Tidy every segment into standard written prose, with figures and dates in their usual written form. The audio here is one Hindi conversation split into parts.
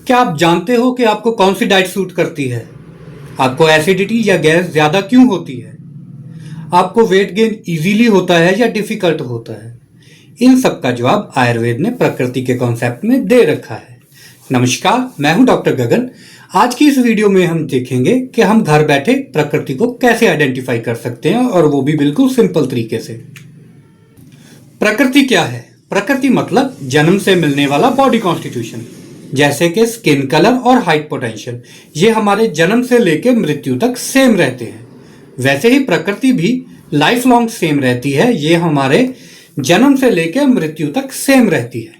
क्या आप जानते हो कि आपको कौन सी डाइट सूट करती है? आपको एसिडिटी या गैस ज़्यादा क्यों होती है? आपको वेट गेन इजीली होता है या डिफिकल्ट होता है? इन सब का जवाब आयुर्वेद ने प्रकृति के कॉन्सेप्ट में दे रखा है। नमस्कार, मैं हूं डॉक्टर गगन। आज की इस वीडियो में हम देखेंगे कि हम घर बैठे प्रकृति को कैसे आइडेंटिफाई कर सकते हैं, और वो भी बिल्कुल सिंपल तरीके से। प्रकृति क्या है? प्रकृति मतलब जन्म से मिलने वाला बॉडी कॉन्स्टिट्यूशन, जैसे कि स्किन कलर और हाइट पोटेंशियल। ये हमारे जन्म से लेकर मृत्यु तक सेम रहते हैं। वैसे ही प्रकृति भी लाइफ लॉन्ग सेम रहती है। ये हमारे जन्म से लेकर मृत्यु तक सेम रहती है।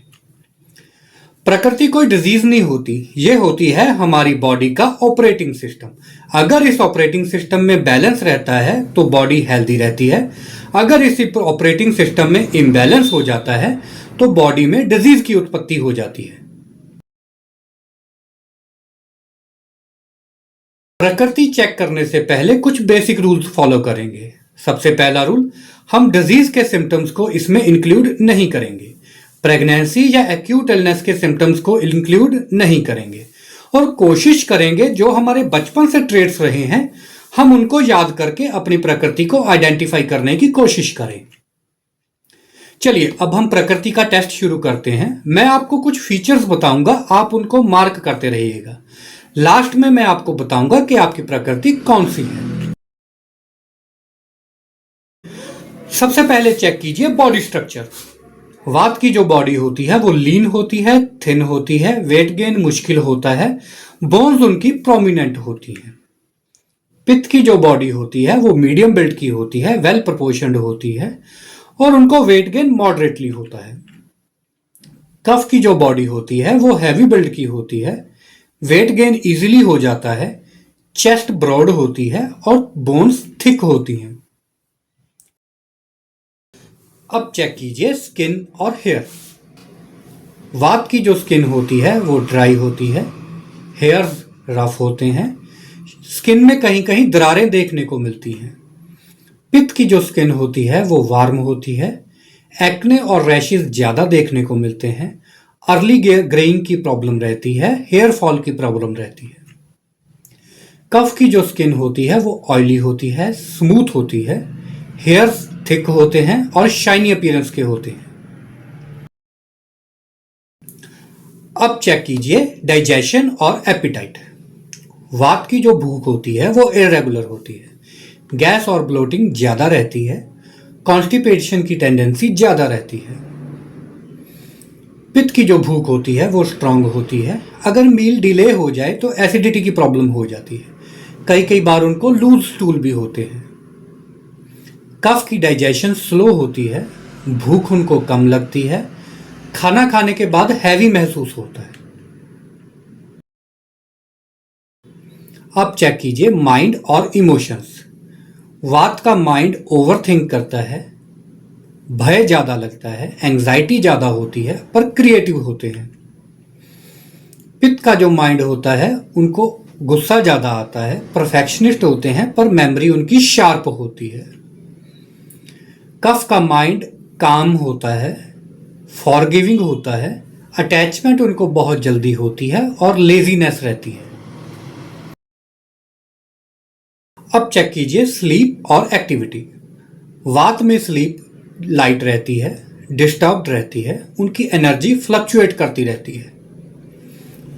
प्रकृति कोई डिजीज नहीं होती, ये होती है हमारी बॉडी का ऑपरेटिंग सिस्टम। अगर इस ऑपरेटिंग सिस्टम में बैलेंस रहता है तो बॉडी हेल्दी रहती है। अगर इसी ऑपरेटिंग सिस्टम में इम्बैलेंस हो जाता है तो बॉडी में डिजीज की उत्पत्ति हो जाती है। प्रकृति चेक करने से पहले कुछ बेसिक रूल्स फॉलो करेंगे। सबसे पहला रूल, हम डिजीज के सिम्टम्स को इसमें इंक्लूड नहीं करेंगे। प्रेगनेंसी या एक्यूट इलनेस के सिम्टम्स को इंक्लूड नहीं करेंगे, और कोशिश करेंगे जो हमारे बचपन से ट्रेट्स रहे हैं हम उनको याद करके अपनी प्रकृति को आइडेंटिफाई करने की कोशिश करें। चलिए अब हम प्रकृति का टेस्ट शुरू करते हैं। मैं आपको कुछ फीचर्स बताऊंगा, आप उनको मार्क करते रहिएगा। लास्ट में मैं आपको बताऊंगा कि आपकी प्रकृति कौन सी है। सबसे पहले चेक कीजिए बॉडी स्ट्रक्चर। वात की जो बॉडी होती है वो लीन होती है, थिन होती है, वेट गेन मुश्किल होता है, बोन्स उनकी प्रोमिनेंट होती हैं। पित्त की जो बॉडी होती है वो मीडियम बिल्ड की होती है, वेल प्रोपोर्शनड होती है, और उनको वेट गेन मॉडरेटली होता है। कफ की जो बॉडी होती है वो हैवी बिल्ड की होती है, वेट गेन इजीली हो जाता है, चेस्ट ब्रॉड होती है और बोन्स थिक होती हैं। अब चेक कीजिए स्किन और हेयर। वात की जो स्किन होती है वो ड्राई होती है, हेयर्स रफ होते हैं, स्किन में कहीं कहीं दरारें देखने को मिलती हैं। पित्त की जो स्किन होती है वो वार्म होती है, एक्ने और रैशेस ज़्यादा देखने को मिलते हैं, अर्ली ग्रेइंग की प्रॉब्लम रहती है, हेयर फॉल की प्रॉब्लम रहती है। कफ की जो स्किन होती है वो ऑयली होती है, स्मूथ होती है, हेयर्स थिक होते हैं और शाइनी अपीयरेंस के होते हैं। अब चेक कीजिए डाइजेशन और एपिटाइट। वात की जो भूख होती है वो इरेगुलर होती है, गैस और ब्लोटिंग ज़्यादा रहती है, कॉन्स्टिपेशन की टेंडेंसी ज़्यादा रहती है। पित्त की जो भूख होती है वो स्ट्रांग होती है, अगर मील डिले हो जाए तो एसिडिटी की प्रॉब्लम हो जाती है, कई बार उनको लूज स्टूल भी होते हैं। कफ की डाइजेशन स्लो होती है, भूख उनको कम लगती है, खाना खाने के बाद हैवी महसूस होता है। अब चेक कीजिए माइंड और इमोशंस। वात का माइंड ओवरथिंक करता है, भय ज़्यादा लगता है, एंग्जाइटी ज़्यादा होती है पर क्रिएटिव होते हैं। पित्त का जो माइंड होता है उनको गुस्सा ज़्यादा आता है, परफेक्शनिस्ट होते हैं पर मेमोरी उनकी शार्प होती है। कफ का माइंड काम होता है, फॉरगिविंग होता है, अटैचमेंट उनको बहुत जल्दी होती है और लेजीनेस रहती है। अब चेक कीजिए स्लीप और एक्टिविटी। वात में स्लीप लाइट रहती है, डिस्टर्ब्ड रहती है, उनकी एनर्जी फ्लक्चुएट करती रहती है।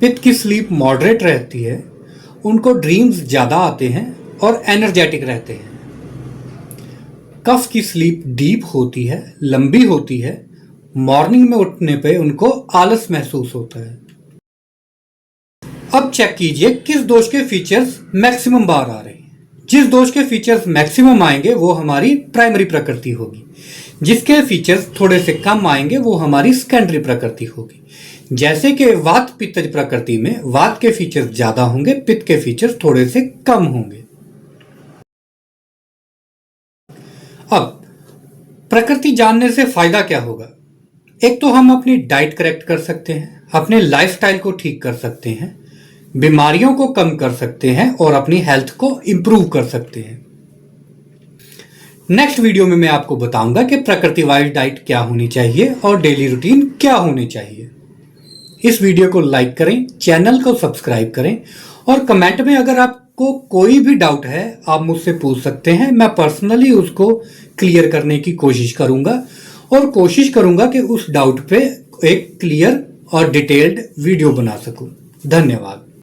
पित्त की स्लीप मॉडरेट रहती है, उनको ड्रीम्स ज़्यादा आते हैं और एनर्जेटिक रहते हैं। कफ की स्लीप डीप होती है, लंबी होती है, मॉर्निंग में उठने पे उनको आलस महसूस होता है। अब चेक कीजिए किस दोष के फीचर्स मैक्सिमम बार आ रहे हैं। जिस दोष के फीचर्स मैक्सिमम आएंगे वो हमारी प्राइमरी प्रकृति होगी, जिसके फीचर्स थोड़े से कम आएंगे वो हमारी सेकेंडरी प्रकृति होगी। जैसे कि वात पित्तज प्रकृति में वात के फीचर्स ज्यादा होंगे, पित्त के फीचर्स थोड़े से कम होंगे। अब प्रकृति जानने से फायदा क्या होगा? एक तो हम अपनी डाइट करेक्ट कर सकते हैं, अपने लाइफस्टाइल को ठीक कर सकते हैं, बीमारियों को कम कर सकते हैं और अपनी हेल्थ को इंप्रूव कर सकते हैं। नेक्स्ट वीडियो में मैं आपको बताऊंगा कि प्रकृति वाइज डाइट क्या होनी चाहिए और डेली रूटीन क्या होनी चाहिए। इस वीडियो को लाइक करें, चैनल को सब्सक्राइब करें और कमेंट में अगर आपको कोई भी डाउट है आप मुझसे पूछ सकते हैं। मैं पर्सनली उसको क्लियर करने की कोशिश करूंगा और कोशिश करूंगा कि उस डाउट पे एक क्लियर और डिटेल्ड वीडियो बना सकूं। धन्यवाद।